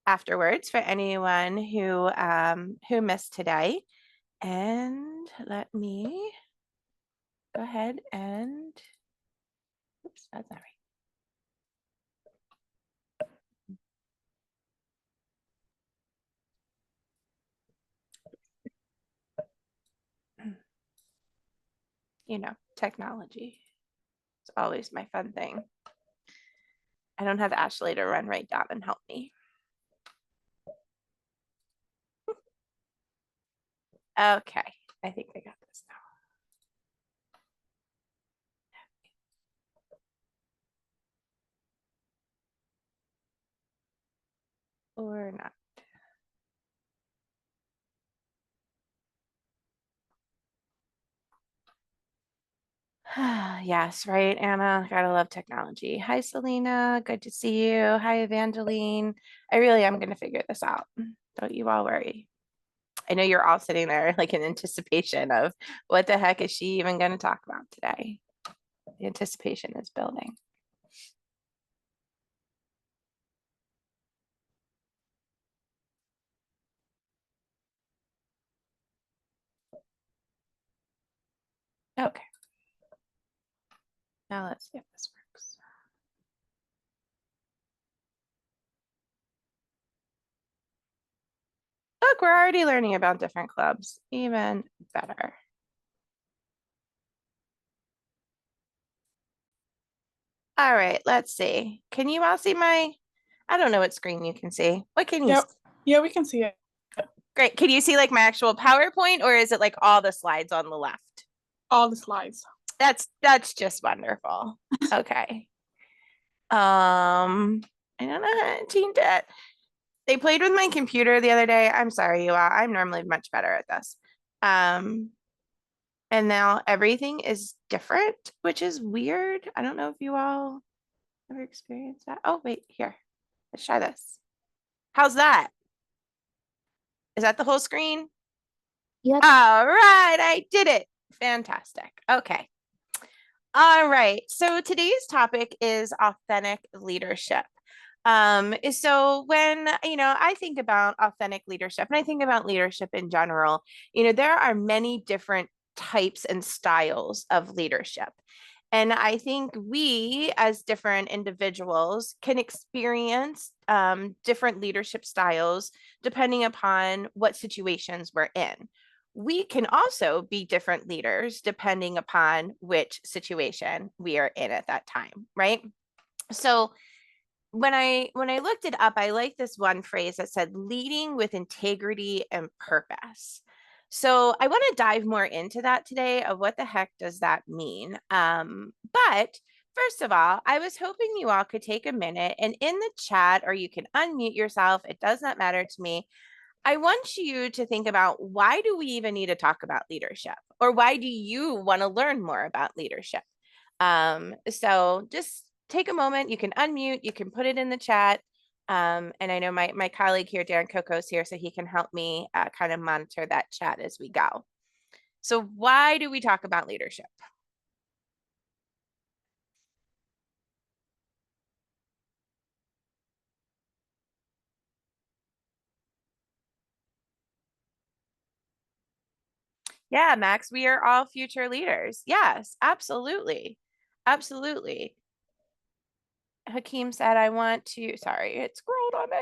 afterwards for anyone who missed today. And let me go ahead and, oops, that's not right. Technology. It's always my fun thing. I don't have Ashley to run right down and help me. Okay, I think I got this now. Or not. Yes, right, Anna. Gotta love technology. Hi, Selena. Good to see you. Hi, Evangeline. I really am going to figure this out. Don't you all worry. I know you're all sitting there like in anticipation of what the heck is she even going to talk about today? The anticipation is building. Okay. Now let's see if this works. Look, we're already learning about different clubs. Even better. All right, let's see. Can you all see I don't know what screen you can see. What can you see? Yep. Yeah, we can see it. Great. Can you see like my actual PowerPoint or is it like all the slides on the left? All the slides. That's just wonderful. Okay. I don't know how to change it. They played with my computer the other day. I'm sorry, you all. I'm normally much better at this. Um, and now everything is different, which is weird. I don't know if you all ever experienced that. Oh, wait, here. Let's try this. How's that? Is that the whole screen? Yep. All right, I did it. Fantastic. Okay. All right. So today's topic is authentic leadership. So when, I think about authentic leadership and I think about leadership in general, there are many different types and styles of leadership. And I think we, as different individuals, can experience different leadership styles depending upon what situations we're in. We can also be different leaders depending upon which situation we are in at that time, right? So when I looked it up, I like this one phrase that said leading with integrity and purpose. So I want to dive more into that today of what the heck does that mean. But first of all, I was hoping you all could take a minute and in the chat, or you can unmute yourself. It does not matter to me. I want you to think about why do we even need to talk about leadership, or why do you want to learn more about leadership? So just take a moment. You can unmute. You can put it in the chat. And I know my colleague here, Darren Coco, is here, so he can help me kind of monitor that chat as we go. So why do we talk about leadership? Yeah, Max, we are all future leaders. Yes, absolutely. Absolutely. Hakeem said, I want to, sorry, it scrolled on me.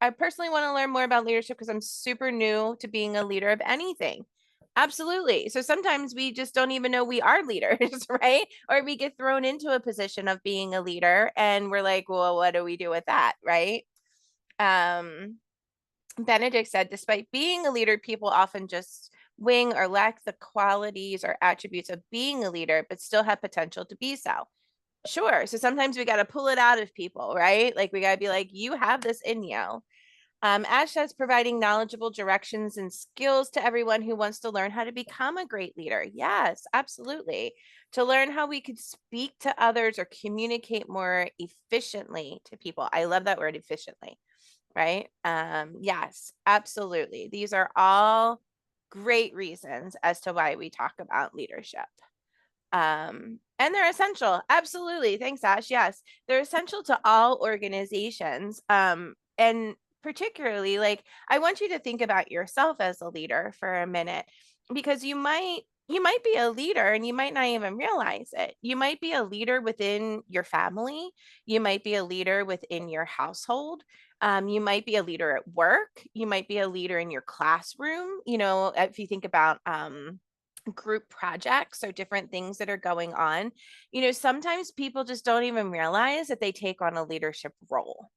I personally want to learn more about leadership because I'm super new to being a leader of anything. Absolutely. So sometimes we just don't even know we are leaders, right? Or we get thrown into a position of being a leader and we're like, well, what do we do with that, right? Benedict said, despite being a leader, people often just wing or lack the qualities or attributes of being a leader, but still have potential to be so. Sure. So sometimes we got to pull it out of people, right? Like we got to be like, you have this in you. Ash says providing knowledgeable directions and skills to everyone who wants to learn how to become a great leader. Yes, absolutely. To learn how we could speak to others or communicate more efficiently to people. I love that word, efficiently, right? Yes, absolutely. These are all great reasons as to why we talk about leadership. And they're essential. Absolutely. Thanks, Ash. Yes, they're essential to all organizations. and particularly, like, I want you to think about yourself as a leader for a minute, because you might be a leader and you might not even realize it. You might be a leader within your family. You might be a leader within your household. You might be a leader at work. You might be a leader in your classroom. If you think about group projects or different things that are going on, sometimes people just don't even realize that they take on a leadership role.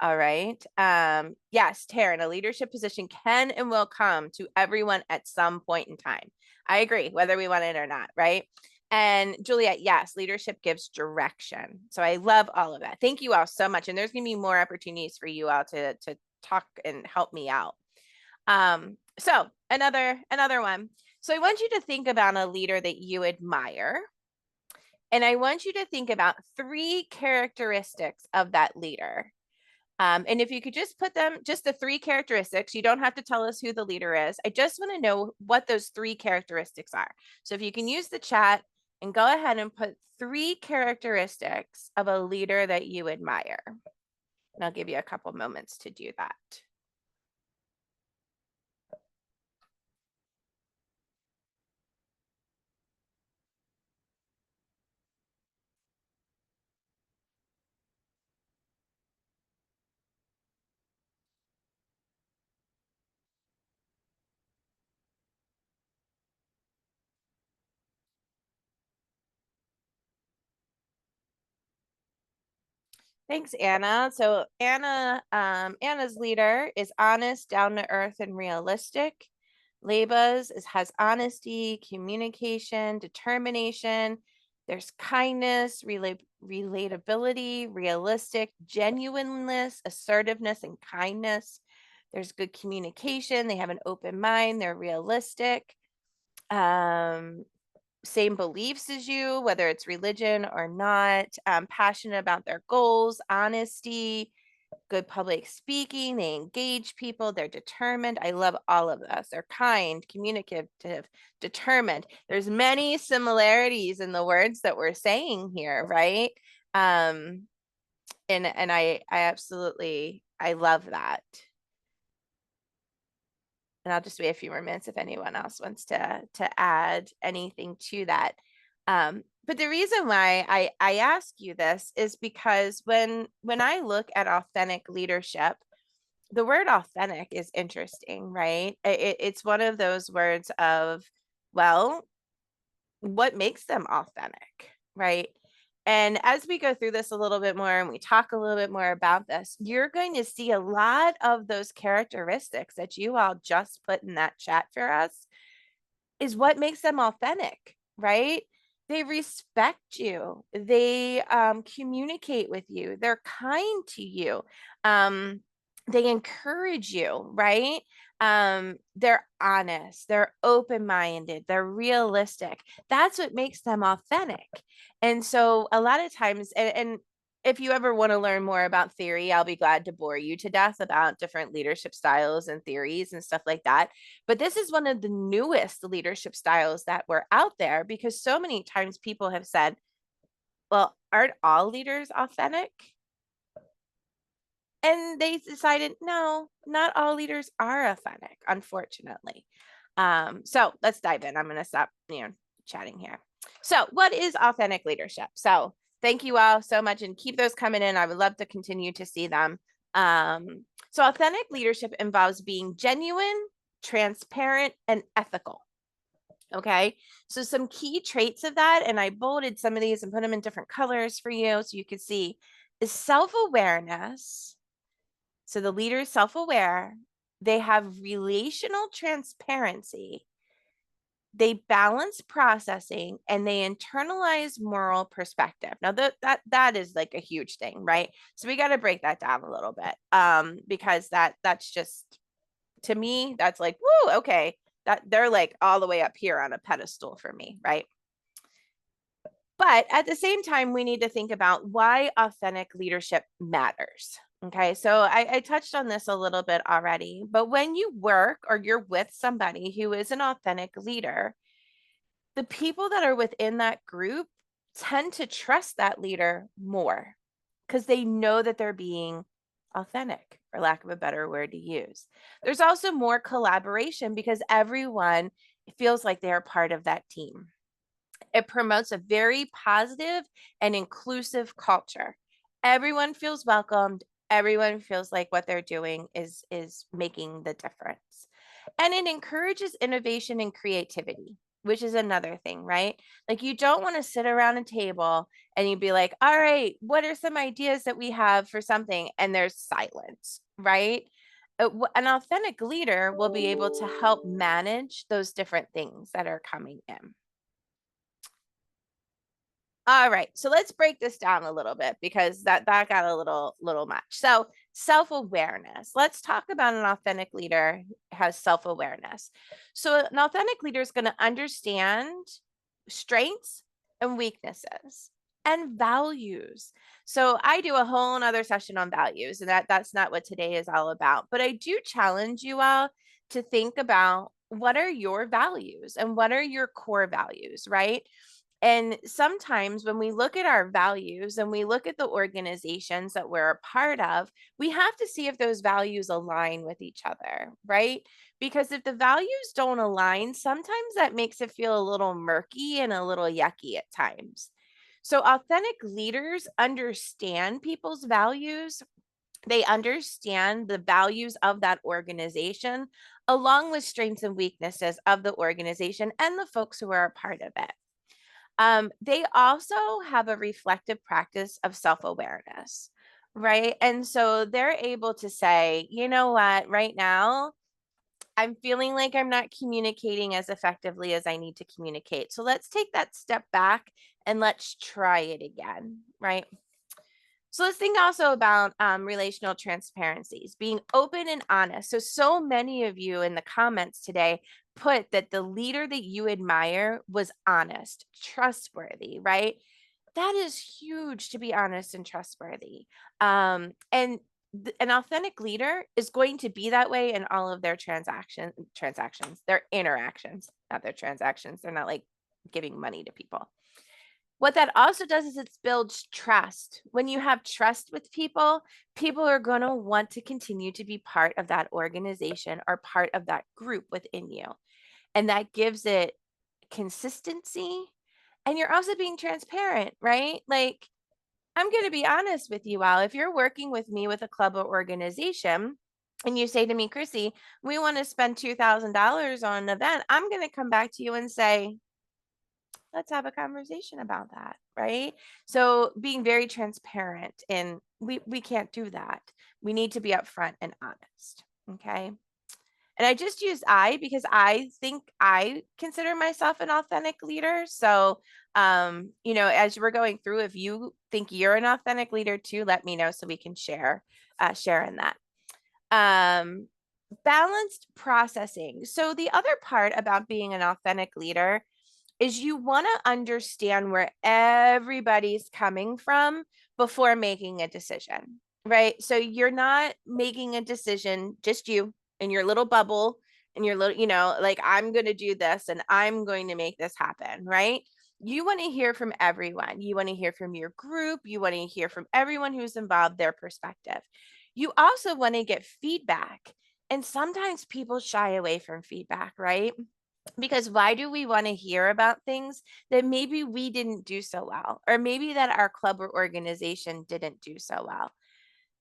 All right. Yes, Taryn, a leadership position can and will come to everyone at some point in time. I agree, whether we want it or not, right? And Juliet, yes, leadership gives direction. So I love all of that. Thank you all so much. And there's going to be more opportunities for you all to talk and help me out. So another one. So I want you to think about a leader that you admire. And I want you to think about 3 characteristics of that leader. And if you could just put them, just the 3 characteristics, you don't have to tell us who the leader is. I just want to know what those 3 characteristics are. So if you can use the chat and go ahead and put 3 characteristics of a leader that you admire. And I'll give you a couple moments to do that. Thanks, Anna. So Anna's leader is honest, down to earth, and realistic. Leba's has honesty, communication, determination. There's kindness, relatability, realistic, genuineness, assertiveness, and kindness. There's good communication. They have an open mind. They're realistic. Same beliefs as you, whether it's religion or not, passionate about their goals, honesty, good public speaking, they engage people, they're determined. I love all of this. They're kind, communicative, determined. There's many similarities in the words that we're saying here, right? And I absolutely, I love that. And I'll just wait a few more minutes if anyone else wants to add anything to that. But the reason why I ask you this is because when I look at authentic leadership, the word authentic is interesting, right? It's one of those words of, well, what makes them authentic, right? And as we go through this a little bit more and we talk a little bit more about this, you're going to see a lot of those characteristics that you all just put in that chat for us is what makes them authentic, right? They respect you. They communicate with you. They're kind to you. They encourage you, right? They're honest. They're open-minded. They're realistic. That's what makes them authentic. And so a lot of times, and if you ever want to learn more about theory, I'll be glad to bore you to death about different leadership styles and theories and stuff like that. But this is one of the newest leadership styles that were out there because so many times people have said, well, aren't all leaders authentic? And they decided, no, not all leaders are authentic, unfortunately. So let's dive in. I'm going to stop, chatting here. So what is authentic leadership? So thank you all so much and keep those coming in. I would love to continue to see them. So authentic leadership involves being genuine, transparent, and ethical. Okay, so some key traits of that, and I bolded some of these and put them in different colors for you so you could see, is self-awareness. So the leader is self-aware. They have relational transparency. They balance processing and they internalize moral perspective. Now that is like a huge thing, right? So we got to break that down a little bit because that's just, to me, that's like, woo, okay, that they're like all the way up here on a pedestal for me, right? But at the same time, we need to think about why authentic leadership matters. Okay, so I touched on this a little bit already, but when you work or you're with somebody who is an authentic leader, the people that are within that group tend to trust that leader more because they know that they're being authentic, for lack of a better word to use. There's also more collaboration because everyone feels like they're part of that team. It promotes a very positive and inclusive culture. Everyone feels welcomed. Everyone feels like what they're doing is making the difference. And it encourages innovation and creativity, which is another thing, right? Like you don't want to sit around a table and you'd be like, all right, what are some ideas that we have for something? And there's silence, right? An authentic leader will be able to help manage those different things that are coming in. All right, so let's break this down a little bit because that got a little much. So, self-awareness. Let's talk about an authentic leader who has self-awareness. So, an authentic leader is going to understand strengths and weaknesses and values. So, I do a whole nother session on values, and that's not what today is all about. But I do challenge you all to think about what are your values and what are your core values, right? And sometimes when we look at our values and we look at the organizations that we're a part of, we have to see if those values align with each other, right? Because if the values don't align, sometimes that makes it feel a little murky and a little yucky at times. So, authentic leaders understand people's values. They understand the values of that organization, along with strengths and weaknesses of the organization and the folks who are a part of it. They also have a reflective practice of self awareness, right? And so they're able to say, you know what, right now, I'm feeling like I'm not communicating as effectively as I need to communicate. So let's take that step back and let's try it again, right? So let's think also about relational transparencies, being open and honest. So many of you in the comments today put that the leader that you admire was honest, trustworthy, right? That is huge to be honest and trustworthy. And an authentic leader is going to be that way in all of their transactions, their interactions, not their transactions. They're not like giving money to people. What that also does is it builds trust. When you have trust with people, people are going to want to continue to be part of that organization or part of that group within you. And that gives it consistency. And you're also being transparent, right? Like, I'm going to be honest with you all. If you're working with me with a club or organization, and you say to me, Chrissy, we want to spend $2,000 on an event, I'm going to come back to you and say, let's have a conversation about that, right? So being very transparent, and we can't do that. We need to be upfront and honest. Okay. And I just use I because I think I consider myself an authentic leader. So as we're going through, if you think you're an authentic leader too, let me know so we can share in that. Balanced processing. So the other part about being an authentic leader is you want to understand where everybody's coming from before making a decision, right? So you're not making a decision, just you in your little bubble and your little, like I'm going to do this and I'm going to make this happen, right? You want to hear from everyone. You want to hear from your group. You want to hear from everyone who's involved, their perspective. You also want to get feedback. And sometimes people shy away from feedback, right? Because why do we want to hear about things that maybe we didn't do so well, or maybe that our club or organization didn't do so well?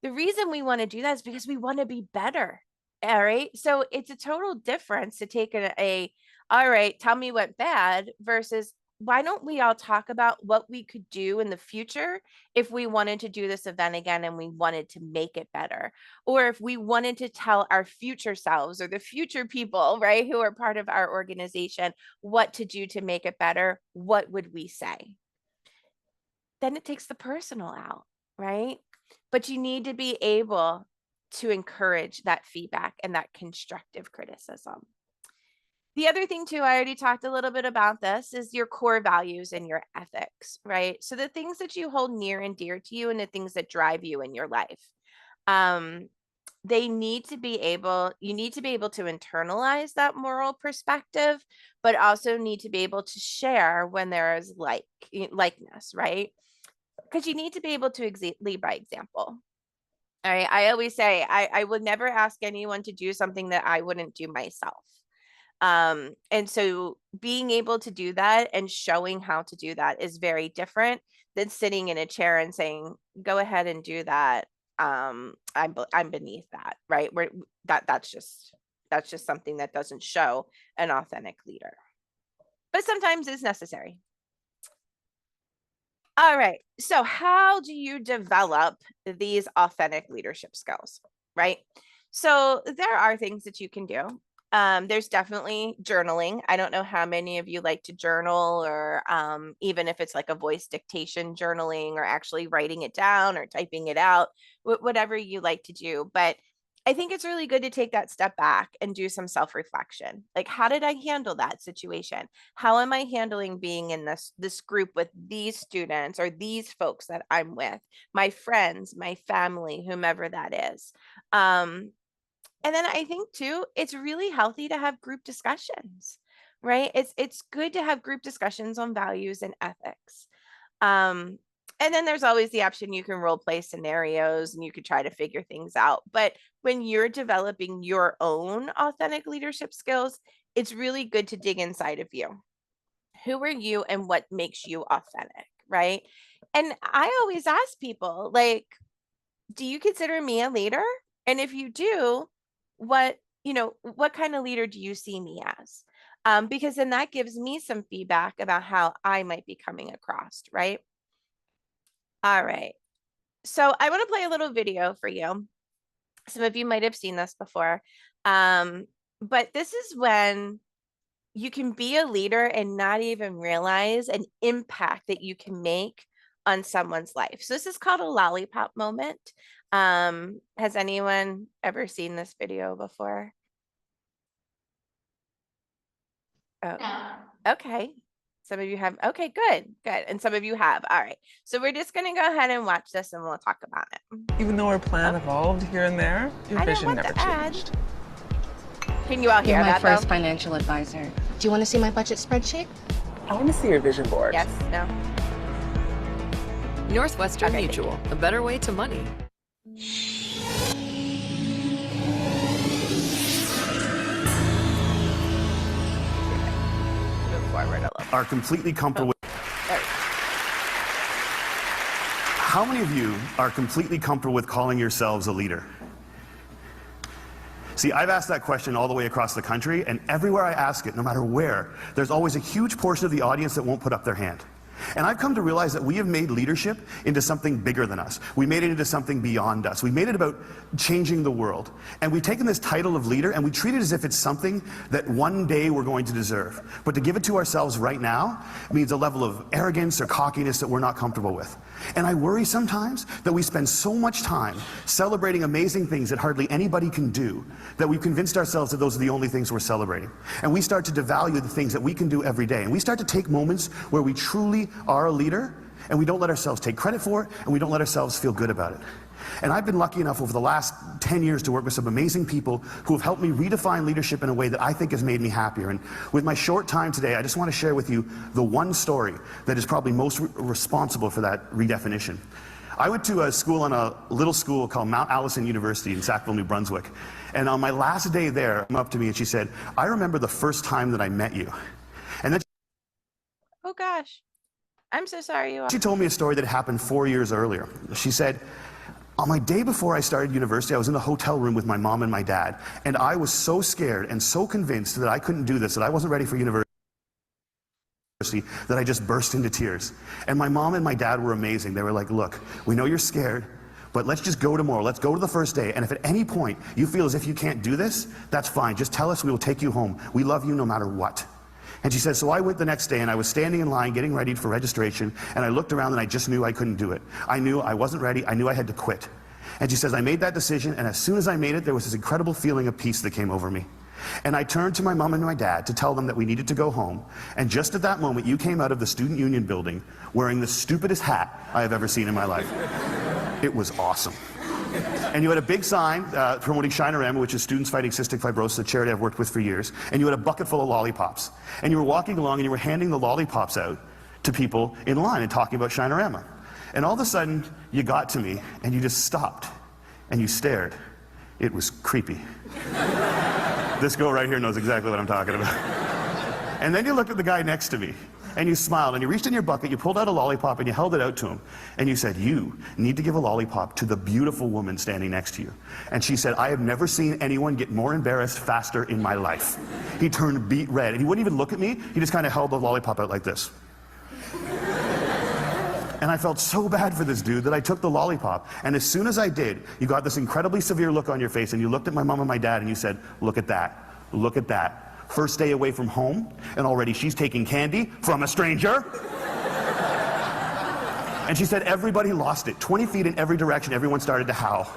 The reason we want to do that is because we want to be better. All right. So it's a total difference to take all right, tell me what bad versus why don't we all talk about what we could do in the future if we wanted to do this event again and we wanted to make it better? Or if we wanted to tell our future selves or the future people, right, who are part of our organization, what to do to make it better, what would we say? Then it takes the personal out, right? But you need to be able to encourage that feedback and that constructive criticism. The other thing too, I already talked a little bit about this, is your core values and your ethics, right? So the things that you hold near and dear to you and the things that drive you in your life. You need to be able to internalize that moral perspective, but also need to be able to share when there is likeness, right? Because you need to be able to lead by example. All right. I always say I would never ask anyone to do something that I wouldn't do myself. And so being able to do that and showing how to do that is very different than sitting in a chair and saying, go ahead and do that. I'm beneath that, right? Where that's just something that doesn't show an authentic leader. But sometimes it's necessary. All right. So how do you develop these authentic leadership skills, right? So there are things that you can do. There's definitely journaling. I don't know how many of you like to journal, or even if it's like a voice dictation journaling, or actually writing it down or typing it out, whatever you like to do. But I think it's really good to take that step back and do some self-reflection. Like, how did I handle that situation? How am I handling being in this group with these students or these folks that I'm with, my friends, my family, whomever that is? And then I think too, it's really healthy to have group discussions, right? It's good to have group discussions on values and ethics. And then there's always the option you can role play scenarios and you could try to figure things out. But when you're developing your own authentic leadership skills, it's really good to dig inside of you. Who are you and what makes you authentic, right? And I always ask people, like, do you consider me a leader? And if you do, what kind of leader do you see me as? Because then that gives me some feedback about how I might be coming across, right? All right. So I want to play a little video for you. Some of you might have seen this before. But this is when you can be a leader and not even realize an impact that you can make on someone's life. So this is called a lollipop moment. Has anyone ever seen this video before? Oh, okay. Some of you have. Okay, good. And some of you have. All right. So we're just going to go ahead and watch this and we'll talk about it. Even though our plan evolved here and there, your vision never changed. Can you all hear that? You're my first financial advisor. Do you want to see my budget spreadsheet? I want to see your vision board. Yes, no. Northwestern Mutual, a better way to money. Are completely comfortable with. How many of you are completely comfortable with calling yourselves a leader? See, I've asked that question all the way across the country, and everywhere I ask it, no matter where, there's always a huge portion of the audience that won't put up their hand. And I've come to realize that we have made leadership into something bigger than us. We made it into something beyond us. We made it about changing the world. And we've taken this title of leader and we treat it as if it's something that one day we're going to deserve. But to give it to ourselves right now means a level of arrogance or cockiness that we're not comfortable with. And I worry sometimes that we spend so much time celebrating amazing things that hardly anybody can do, that we've convinced ourselves that those are the only things we're celebrating. And we start to devalue the things that we can do every day. And we start to take moments where we truly are a leader, and we don't let ourselves take credit for it, and we don't let ourselves feel good about it. And I've been lucky enough over the last 10 years to work with some amazing people who have helped me redefine leadership in a way that I think has made me happier. And with my short time today, I just want to share with you the one story that is probably most responsible for that redefinition. I went to a school on a little school called Mount Allison University in Sackville, New Brunswick. And on my last day there, she came up to me and she said, "I remember the first time that I met you." And then oh gosh, I'm so sorry. She told me a story that happened 4 years earlier. She said, on my day before I started university, I was in the hotel room with my mom and my dad, and I was so scared and so convinced that I couldn't do this, that I wasn't ready for university, that I just burst into tears. And my mom and my dad were amazing. They were like, "Look, we know you're scared, but let's just go tomorrow. Let's go to the first day. And if at any point you feel as if you can't do this, that's fine. Just tell us, we will take you home. We love you no matter what." And she said, so I went the next day and I was standing in line getting ready for registration, and I looked around and I just knew I couldn't do it. I knew I wasn't ready. I knew I had to quit. And she says, I made that decision, and as soon as I made it, there was this incredible feeling of peace that came over me. And I turned to my mom and my dad to tell them that we needed to go home. And just at that moment, you came out of the Student Union building wearing the stupidest hat I have ever seen in my life. It was awesome. And you had a big sign promoting Shinorama, which is Students Fighting Cystic Fibrosis, a charity I've worked with for years. And you had a bucket full of lollipops. And you were walking along and you were handing the lollipops out to people in line and talking about Shinorama. And all of a sudden, you got to me and you just stopped. and you stared. It was creepy. This girl right here knows exactly what I'm talking about. And then you looked at the guy next to me, and you smiled, and you reached in your bucket, you pulled out a lollipop, and you held it out to him, and you said, "You need to give a lollipop to the beautiful woman standing next to you." And she said, "I have never seen anyone get more embarrassed faster in my life." He turned beet red, and he wouldn't even look at me, he just kind of held the lollipop out like this. And I felt so bad for this dude that I took the lollipop. And as soon as I did, you got this incredibly severe look on your face, and you looked at my mom and my dad, and you said, "Look at that, look at that. First day away from home, and already she's taking candy from a stranger." And she said everybody lost it. 20 feet in every direction, everyone started to howl.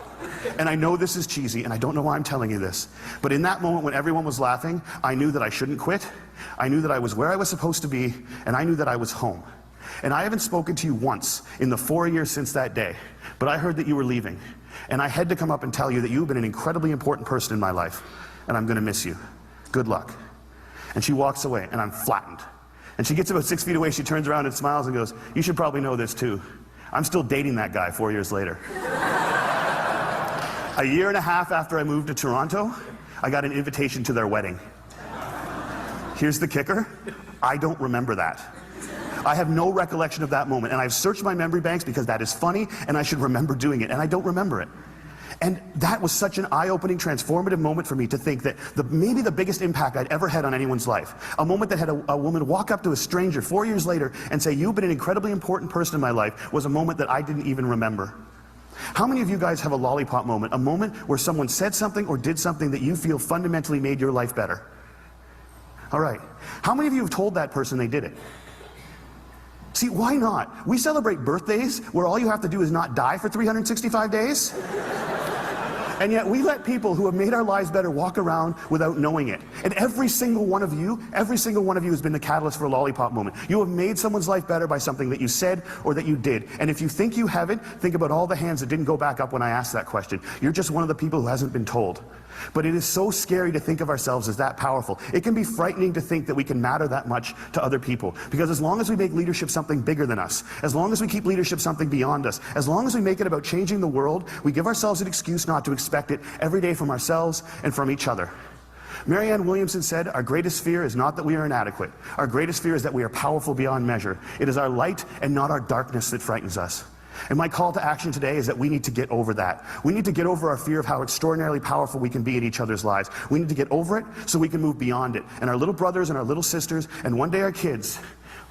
And I know this is cheesy, and I don't know why I'm telling you this, but in that moment when everyone was laughing, I knew that I shouldn't quit. I knew that I was where I was supposed to be, and I knew that I was home. And I haven't spoken to you once in the 4 years since that day, but I heard that you were leaving. And I had to come up and tell you that you've been an incredibly important person in my life, and I'm gonna miss you. Good luck. And she walks away, and I'm flattened. And she gets about 6 feet away, she turns around and smiles and goes, "You should probably know this too. I'm still dating that guy 4 years later." A year and a half after I moved to Toronto, I got an invitation to their wedding. Here's the kicker, I don't remember that. I have no recollection of that moment, and I've searched my memory banks because that is funny, and I should remember doing it, and I don't remember it. And that was such an eye-opening, transformative moment for me to think that maybe the biggest impact I'd ever had on anyone's life, a moment that had a woman walk up to a stranger 4 years later and say, "You've been an incredibly important person in my life," was a moment that I didn't even remember. How many of you guys have a lollipop moment, a moment where someone said something or did something that you feel fundamentally made your life better? All right. How many of you have told that person they did it? See, why not? We celebrate birthdays where all you have to do is not die for 365 days. And yet we let people who have made our lives better walk around without knowing it. And every single one of you has been the catalyst for a lollipop moment. You have made someone's life better by something that you said or that you did. And if you think you haven't, think about all the hands that didn't go back up when I asked that question. You're just one of the people who hasn't been told. But it is so scary to think of ourselves as that powerful. It can be frightening to think that we can matter that much to other people. Because as long as we make leadership something bigger than us, as long as we keep leadership something beyond us, as long as we make it about changing the world, we give ourselves an excuse not to expect it every day from ourselves and from each other. Marianne Williamson said, "Our greatest fear is not that we are inadequate. Our greatest fear is that we are powerful beyond measure. It is our light and not our darkness that frightens us." And my call to action today is that we need to get over that. We need to get over our fear of how extraordinarily powerful we can be in each other's lives. We need to get over it so we can move beyond it. And our little brothers and our little sisters, and one day our kids,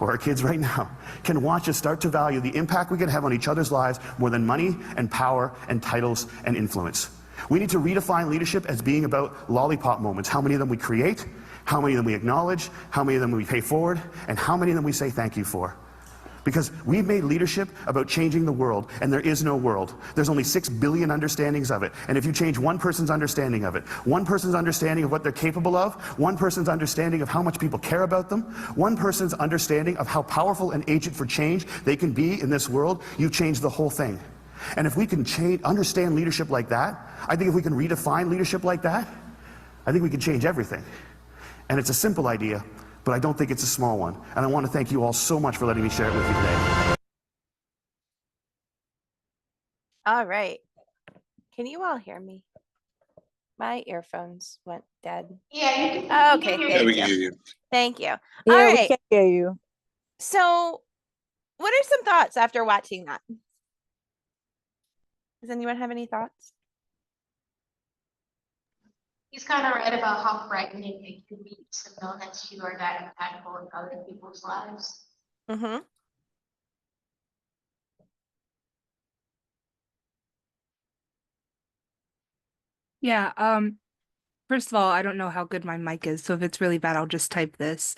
or our kids right now, can watch us start to value the impact we can have on each other's lives more than money and power and titles and influence. We need to redefine leadership as being about lollipop moments. How many of them we create, how many of them we acknowledge, how many of them we pay forward, and how many of them we say thank you for. Because we've made leadership about changing the world, and there is no world. There's only 6 billion understandings of it. And if you change one person's understanding of it, one person's understanding of what they're capable of, one person's understanding of how much people care about them, one person's understanding of how powerful an agent for change they can be in this world, you've changed the whole thing. And if we can understand leadership like that, I think if we can redefine leadership like that, I think we can change everything. And it's a simple idea, but I don't think it's a small one. And I want to thank you all so much for letting me share it with you today. All right. Can you all hear me? My earphones went dead. Yeah, you can. Okay, Yeah, thank we you. can hear you. Thank you. Yeah, All we right. can hear you. So, what are some thoughts after watching that? Does anyone have any thoughts? He's kind of right about how frightening it can be to know that you are that impactful in other people's lives. Mm-hmm. Yeah, first of all, I don't know how good my mic is, so if it's really bad, I'll just type this.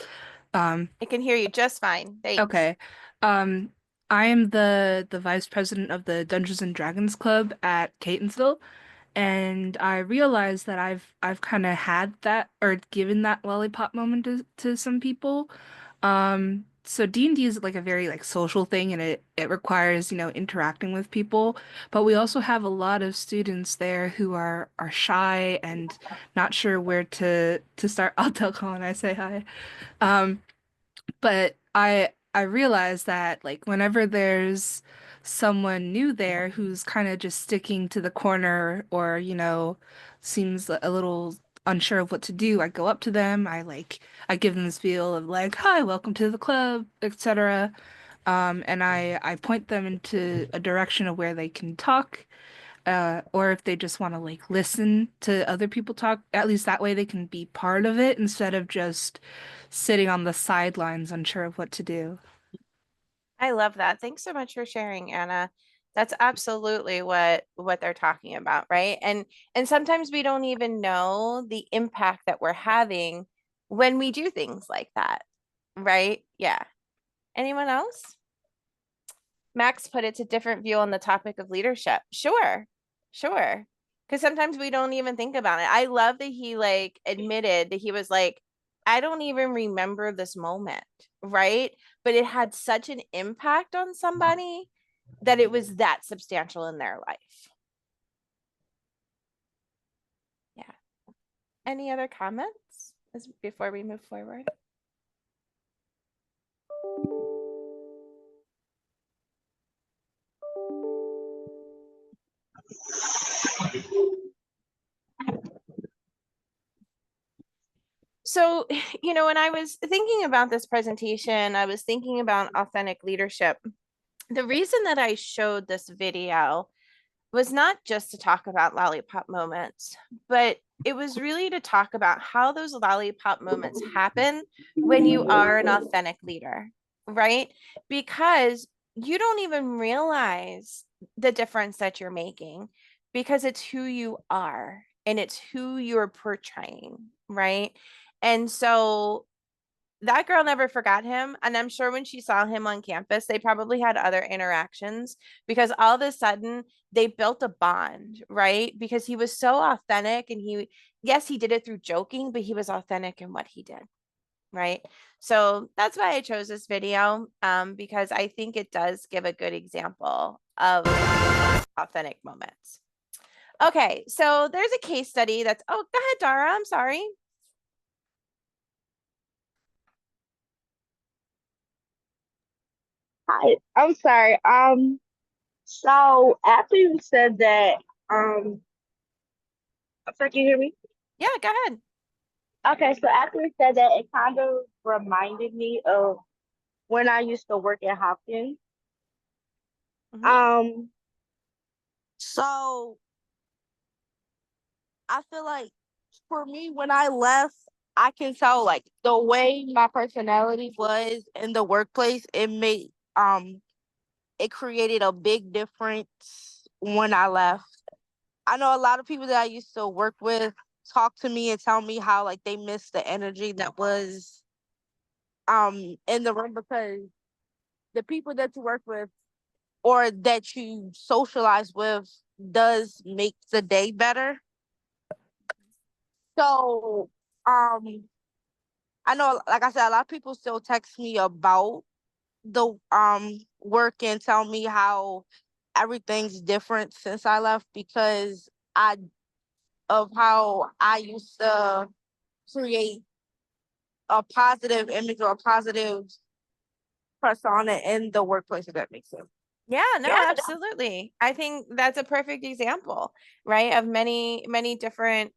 I can hear you just fine. Thanks. Okay. I am the vice president of the Dungeons and Dragons Club at Catonsville, and I realized that I've kind of had that or given that lollipop moment to some people. So D&D is like a very like social thing, and it requires, interacting with people, but we also have a lot of students there who are shy and not sure where to start. I'll tell Colin I say hi. But I realize that like whenever there's someone new there who's kind of just sticking to the corner or, seems a little unsure of what to do, I go up to them, I give them this feel of like, hi, welcome to the club, etc. And I point them into a direction of where they can talk, or if they just want to like listen to other people talk, at least that way they can be part of it instead of just sitting on the sidelines unsure of what to do. I love that. Thanks so much for sharing, Anna. That's absolutely what they're talking about, right? And sometimes we don't even know the impact that we're having when we do things like that, right? Yeah. Anyone else? Max put it's a different view on the topic of leadership. Sure. Sure. Because sometimes we don't even think about it. I love that he like admitted that he was like, I don't even remember this moment, right? But it had such an impact on somebody that it was that substantial in their life. Yeah. Any other comments before we move forward? So, when I was thinking about this presentation, I was thinking about authentic leadership. The reason that I showed this video was not just to talk about lollipop moments, but it was really to talk about how those lollipop moments happen when you are an authentic leader, right? Because you don't even realize the difference that you're making because it's who you are and it's who you're portraying, right? And so that girl never forgot him. And I'm sure when she saw him on campus, they probably had other interactions because all of a sudden they built a bond, right? Because he was so authentic and yes, he did it through joking, but he was authentic in what he did, right? So that's why I chose this video, because I think it does give a good example of authentic moments. Okay, so there's a case study that's, oh, go ahead, Dara, I'm sorry. Hi, I'm sorry. So after you said that, I'm sorry, can you hear me? Yeah, go ahead. Okay, so after you said that, it kind of reminded me of when I used to work at Hopkins. Mhm. So I feel like for me, when I left, I can tell like the way my personality was in the workplace, it created a big difference when I left. I know a lot of people that I used to work with talk to me and tell me how like they miss the energy that was in the room because the people that you work with or that you socialize with does make the day better. So I know like I said, a lot of people still text me about the work and tell me how everything's different since I left because I of how I used to create a positive image or a positive persona in the workplace, if that makes sense. Yeah, no, absolutely. I think that's a perfect example, right? Of many, many different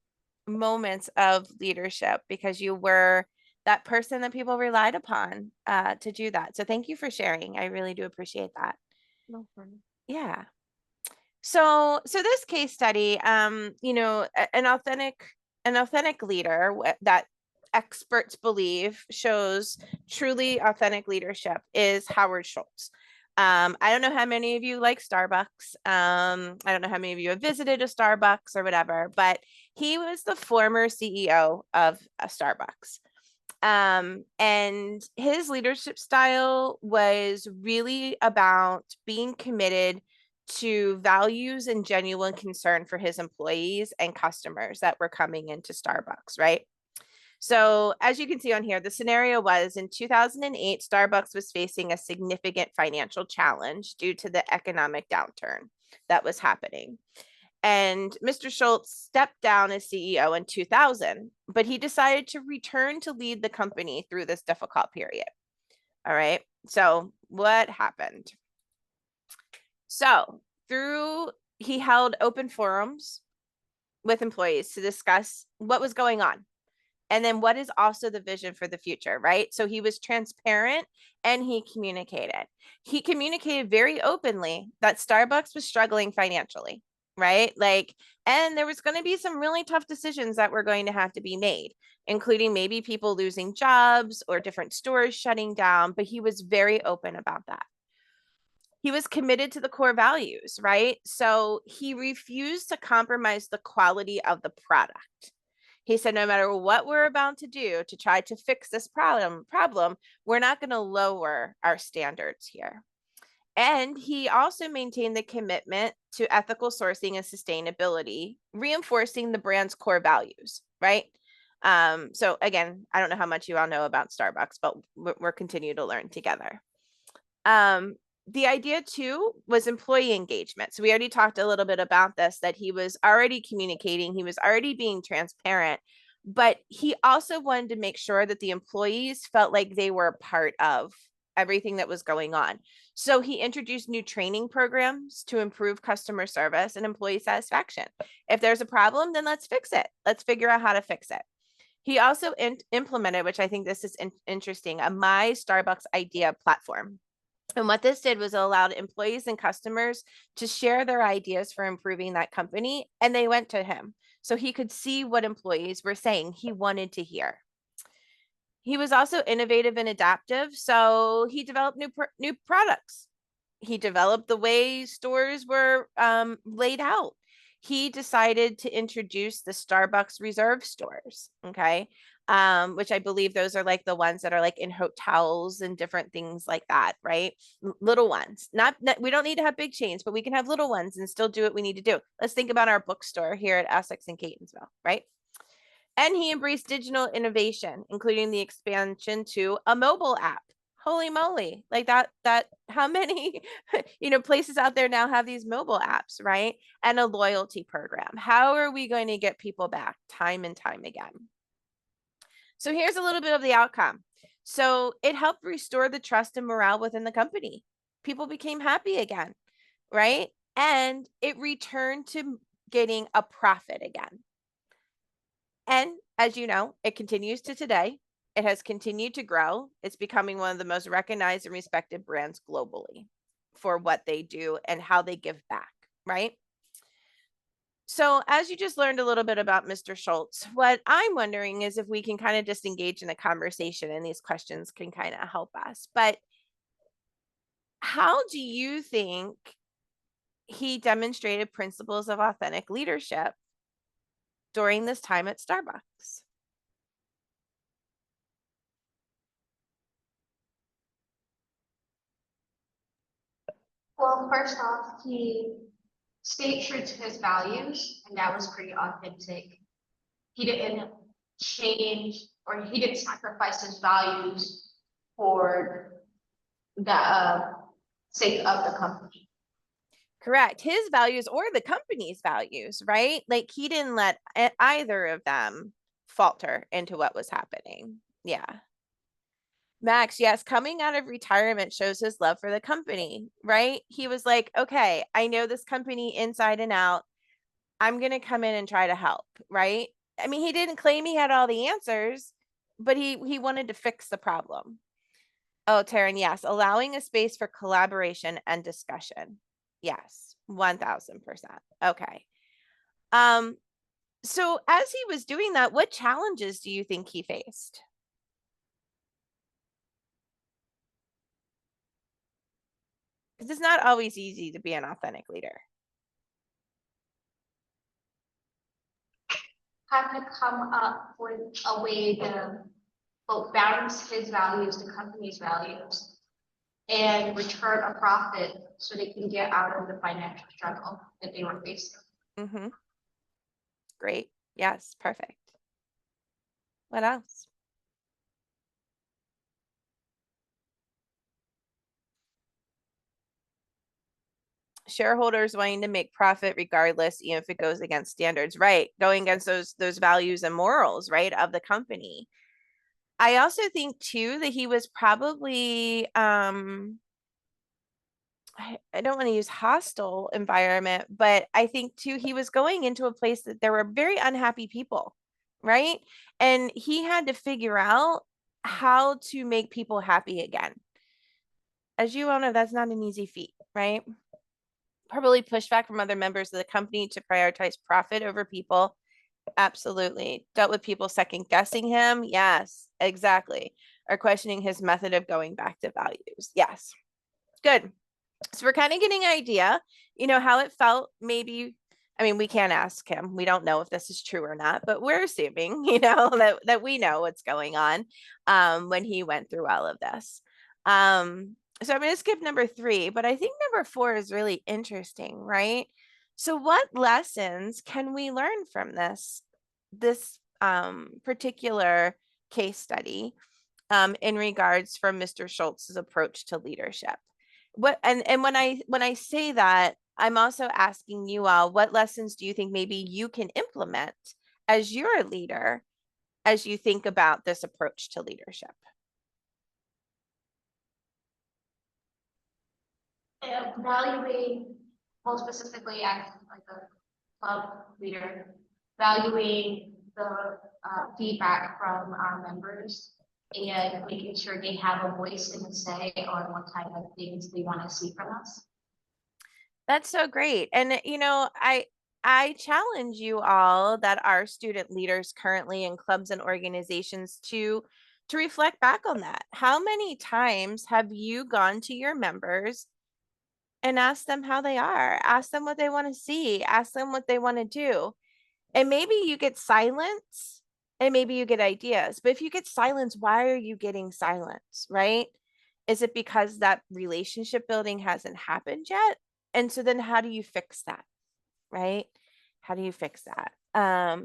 moments of leadership because you were that person that people relied upon to do that. So thank you for sharing. I really do appreciate that. No problem. Yeah. So this case study, an authentic leader that experts believe shows truly authentic leadership is Howard Schultz. I don't know how many of you like Starbucks. I don't know how many of you have visited a Starbucks or whatever, but he was the former CEO of a Starbucks. And his leadership style was really about being committed to values and genuine concern for his employees and customers that were coming into Starbucks, right? So as you can see on here, the scenario was in 2008, Starbucks was facing a significant financial challenge due to the economic downturn that was happening. And Mr. Schultz stepped down as CEO in 2000, but he decided to return to lead the company through this difficult period. All right. So what happened? So he held open forums with employees to discuss what was going on. And then what is also the vision for the future, right? So he was transparent and he communicated. He communicated very openly that Starbucks was struggling financially, right? And there was going to be some really tough decisions that were going to have to be made, including maybe people losing jobs or different stores shutting down, but he was very open about that. He was committed to the core values, right? So he refused to compromise the quality of the product. He said, no matter what we're about to do to try to fix this problem, we're not going to lower our standards here. And he also maintained the commitment to ethical sourcing and sustainability, reinforcing the brand's core values, right? So again, I don't know how much you all know about Starbucks, but we're continuing to learn together. The idea too was employee engagement. So we already talked a little bit about this, that he was already communicating, he was already being transparent, but he also wanted to make sure that the employees felt like they were a part of everything that was going on. So he introduced new training programs to improve customer service and employee satisfaction. If there's a problem, then let's fix it. Let's figure out how to fix it. He also implemented, which I think this is interesting, a My Starbucks Idea platform. And what this did was it allowed employees and customers to share their ideas for improving that company. And they went to him so he could see what employees were saying he wanted to hear. He was also innovative and adaptive. So he developed new products. He developed the way stores were laid out. He decided to introduce the Starbucks Reserve stores. Okay. Which I believe those are like the ones that are like in hotels and different things like that, right? Little ones. Not we don't need to have big chains, but we can have little ones and still do what we need to do. Let's think about our bookstore here at Essex and Catonsville, right? And he embraced digital innovation, including the expansion to a mobile app. Holy moly, like that how many places out there now have these mobile apps, right? And a loyalty program. How are we going to get people back time and time again? So here's a little bit of the outcome. So it helped restore the trust and morale within the company. People became happy again, right? And it returned to getting a profit again. And as you know, it continues to today. It has continued to grow. It's becoming one of the most recognized and respected brands globally for what they do and how they give back, right? So as you just learned a little bit about Mr. Schultz, what I'm wondering is if we can kind of just engage in a conversation and these questions can kind of help us. But how do you think he demonstrated principles of authentic leadership during this time at Starbucks? Well, first off, he stayed true to his values, and that was pretty authentic. He didn't change or he didn't sacrifice his values for the sake of the company. Correct. His values or the company's values, right? Like he didn't let either of them falter into what was happening. Yeah. Max, yes, coming out of retirement shows his love for the company, right? He was like, okay, I know this company inside and out. I'm going to come in and try to help, right? I mean, he didn't claim he had all the answers, but he wanted to fix the problem. Oh, Taryn, yes, allowing a space for collaboration and discussion. Yes, 1000%. Okay. So as he was doing that, what challenges do you think he faced? Because it's not always easy to be an authentic leader. Have to come up with a way to both balance his values, the company's values, and return a profit so they can get out of the financial struggle that they were facing. Mm-hmm. Great. Yes, perfect. What else? Shareholders wanting to make profit regardless, even if it goes against standards, right? Going against those values and morals, right, of the company. I also think too that he was probably I don't want to use hostile environment, but I think too, he was going into a place that there were very unhappy people, right? And he had to figure out how to make people happy again. As you all know, that's not an easy feat, right? Probably pushback from other members of the company to prioritize profit over people. Absolutely. Dealt with people second guessing him. Yes, exactly. Or questioning his method of going back to values. Yes. Good. So we're kind of getting an idea, how it felt. Maybe, I mean, we can't ask him. We don't know if this is true or not, but we're assuming, that we know what's going on when he went through all of this. So I'm going to skip number 3, but I think number 4 is really interesting, right? So what lessons can we learn from this particular case study in regards from Mr. Schultz's approach to leadership? And when I say that, I'm also asking you all, what lessons do you think maybe you can implement as you're a leader as you think about this approach to leadership? Valuing, more specifically as like a club leader, valuing the feedback from our members and making sure they have a voice and a say on what kind of things they want to see from us. That's so great. And I challenge you all that are student leaders currently in clubs and organizations to reflect back on that. How many times have you gone to your members and asked them how they are? Ask them what they want to see, ask them what they want to do. And maybe you get silence and maybe you get ideas. But if you get silence, why are you getting silence, right? Is it because that relationship building hasn't happened yet? And so then how do you fix that, right? How do you fix that?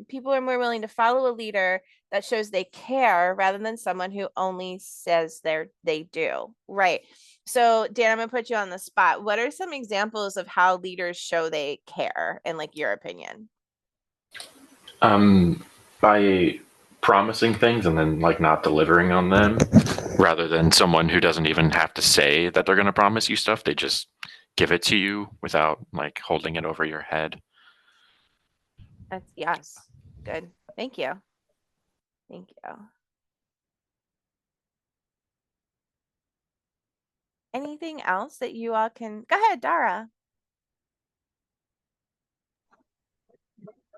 People are more willing to follow a leader that shows they care rather than someone who only says they do, right? So Dan, I'm gonna put you on the spot. What are some examples of how leaders show they care in like your opinion? By promising things and then like not delivering on them, rather than someone who doesn't even have to say that they're going to promise you stuff. They just give it to you without like holding it over your head. That's yes. Good. Thank you. Thank you. Anything else that you all can go ahead, Dara?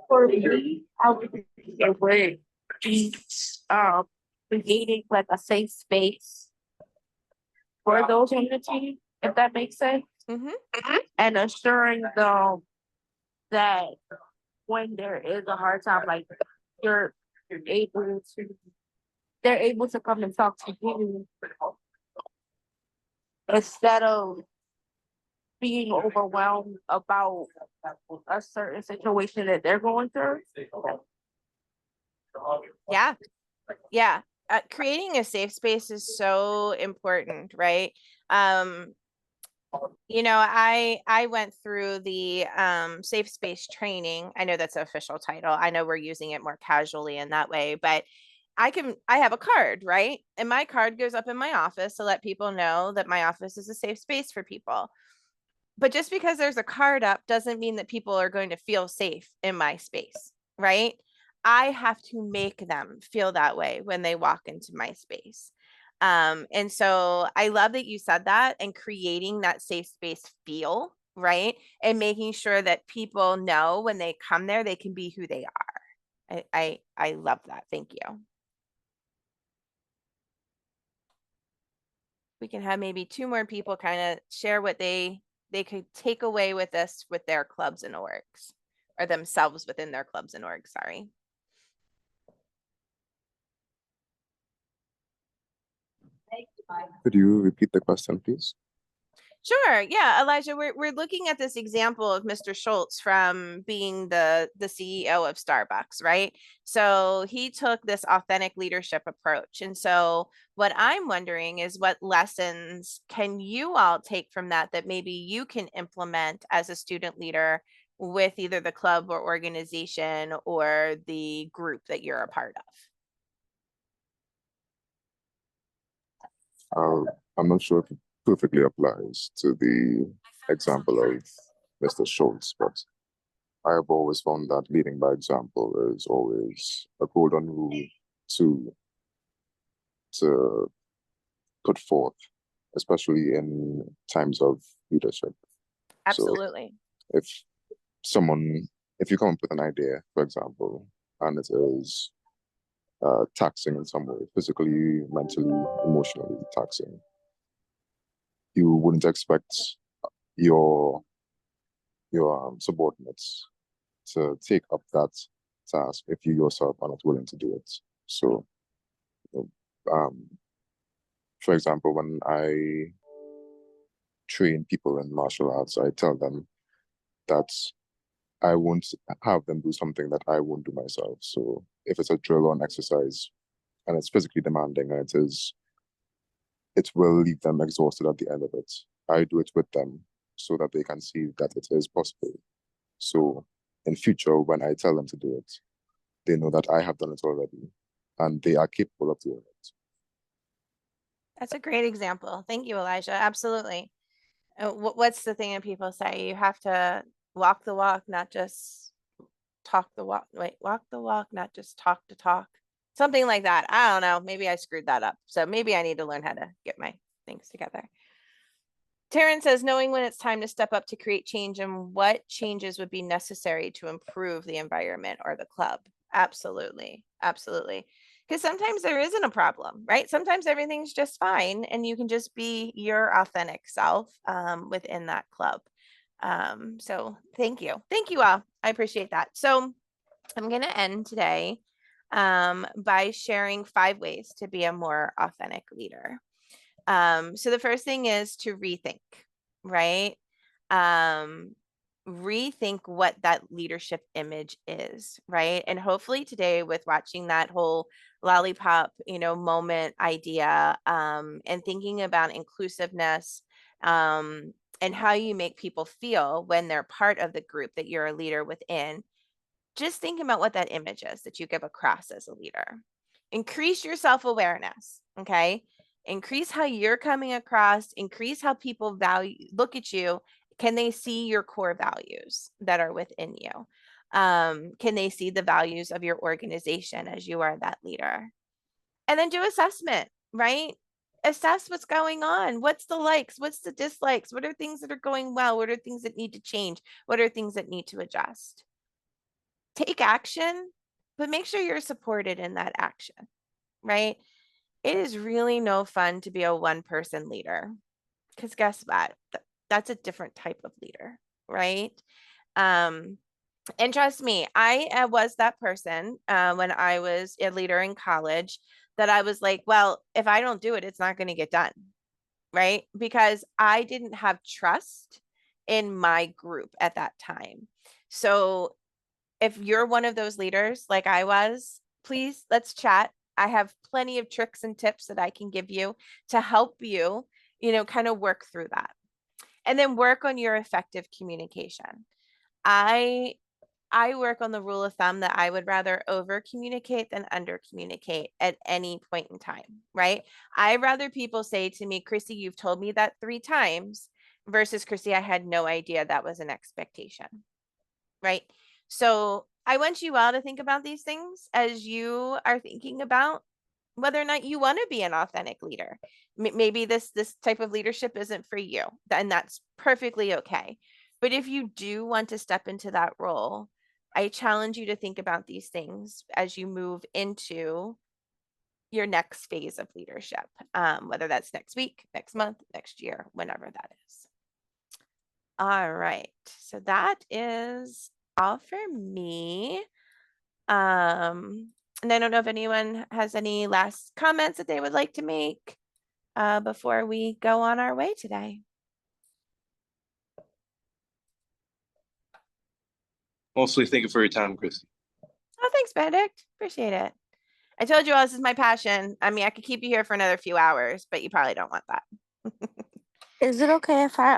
For me, I would creating like a safe space for those on the team, if that makes sense. And assuring them that when there is a hard time, like they're able to come and talk to you instead of being overwhelmed about a certain situation that they're going through. Yeah. Yeah. Creating a safe space is so important, right? I went through the safe space training. I know that's an official title. I know we're using it more casually in that way, but I have a card, right? And my card goes up in my office to let people know that my office is a safe space for people. But just because there's a card up doesn't mean that people are going to feel safe in my space, right? I have to make them feel that way when they walk into my space. And so I love that you said that, and creating that safe space feel, right? And making sure that people know when they come there, they can be who they are. I love that. Thank you. We can have maybe 2 more people kind of share what they could take away with this with their clubs and orgs, or themselves within their clubs and orgs, sorry. Could you repeat the question, please? Sure. Yeah, Elijah, we're looking at this example of Mr. Schultz from being the CEO of Starbucks, right? So he took this authentic leadership approach. And so what I'm wondering is, what lessons can you all take from that maybe you can implement as a student leader with either the club or organization or the group that you're a part of? I'm not sure if perfectly applies to the example of Mr. Schultz, but I have always found that leading by example is always a golden rule to put forth, especially in times of leadership. Absolutely. So if you come up with an idea, for example, and it is taxing in some way, physically, mentally, emotionally taxing, you wouldn't expect your subordinates to take up that task if you yourself are not willing to do it. So, for example, when I train people in martial arts, I tell them that I won't have them do something that I won't do myself. So if it's a drill or an exercise and it's physically demanding and it will leave them exhausted at the end of it, I do it with them so that they can see that it is possible. So in future, when I tell them to do it, they know that I have done it already and they are capable of doing it. That's a great example. Thank you, Elijah. Absolutely. What's the thing that people say? You have to walk the walk, not just talk the walk. Wait, walk the walk, not just talk the talk. Something like that. I don't know. Maybe I screwed that up. So maybe I need to learn how to get my things together. Taryn says, knowing when it's time to step up to create change and what changes would be necessary to improve the environment or the club. Absolutely. Absolutely. Because sometimes there isn't a problem, right? Sometimes everything's just fine and you can just be your authentic self within that club. So thank you. Thank you all. I appreciate that. So I'm going to end today by sharing 5 ways to be a more authentic leader. So the first thing is to rethink, right? Rethink what that leadership image is, right? And hopefully today with watching that whole lollipop, moment idea, and thinking about inclusiveness, and how you make people feel when they're part of the group that you're a leader within, just think about what that image is that you give across as a leader. Increase your self-awareness, okay? Increase how you're coming across, increase how people look at you. Can they see your core values that are within you? Can they see the values of your organization as you are that leader? And then do assessment, right? Assess what's going on. What's the likes? What's the dislikes? What are things that are going well? What are things that need to change? What are things that need to adjust? Take action, but make sure you're supported in that action, right? It is really no fun to be a one-person leader because guess what? That's a different type of leader, right? And trust me, I was that person when I was a leader in college that I was like, well, if I don't do it, it's not going to get done, right? Because I didn't have trust in my group at that time. So if you're one of those leaders like I was, please let's chat. I have plenty of tricks and tips that I can give you to help you, kind of work through that. And then work on your effective communication. I work on the rule of thumb that I would rather over communicate than under communicate at any point in time, right? I'd rather people say to me, Chrissy, you've told me that 3 times versus Chrissy, I had no idea that was an expectation, right? So I want you all to think about these things as you are thinking about whether or not you want to be an authentic leader. Maybe this type of leadership isn't for you, and that's perfectly okay. But if you do want to step into that role, I challenge you to think about these things as you move into your next phase of leadership, whether that's next week, next month, next year, whenever that is. All right, so that is all for me. And I don't know if anyone has any last comments that they would like to make before we go on our way today. Mostly thank you for your time, Christy. Oh, thanks, Benedict. Appreciate it. I told you all this is my passion. I mean, I could keep you here for another few hours, but you probably don't want that. Is it okay if I